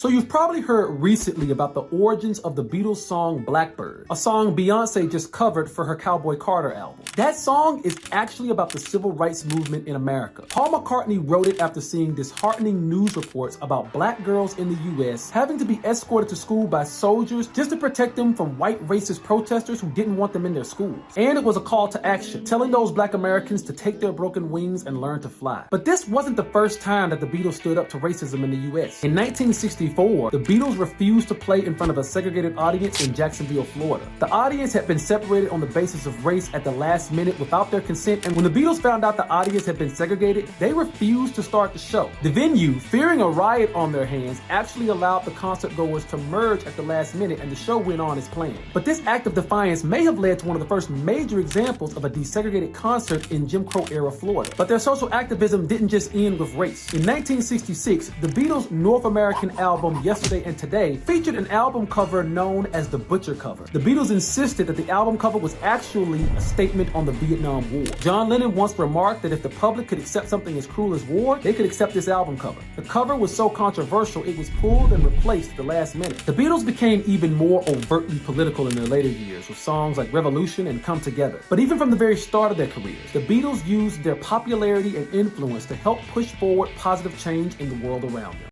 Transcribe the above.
So you've probably heard recently about the origins of the Beatles song Blackbird, a song Beyonce just covered for her Cowboy Carter album. That song is actually about the civil rights movement in America. Paul McCartney wrote it after seeing disheartening news reports about black girls in the US having to be escorted to school by soldiers just to protect them from white racist protesters who didn't want them in their schools. And it was a call to action, telling those black Americans to take their broken wings and learn to fly. But this wasn't the first time that the Beatles stood up to racism in the US. In 1964, the Beatles refused to play in front of a segregated audience in Jacksonville, Florida. The audience had been separated on the basis of race at the last minute without their consent, and when the Beatles found out the audience had been segregated, they refused to start the show. The venue, fearing a riot on their hands, actually allowed the concert goers to merge at the last minute, and the show went on as planned. But this act of defiance may have led to one of the first major examples of a desegregated concert in Jim Crow era Florida. But their social activism didn't just end with race. In 1966, the Beatles' North American album Yesterday and Today featured an album cover known as the Butcher cover. The Beatles insisted that the album cover was actually a statement on the Vietnam War. John Lennon once remarked that if the public could accept something as cruel as war, they could accept this album cover. The cover was so controversial, it was pulled and replaced at the last minute. The Beatles became even more overtly political in their later years with songs like Revolution and Come Together. But even from the very start of their careers, the Beatles used their popularity and influence to help push forward positive change in the world around them.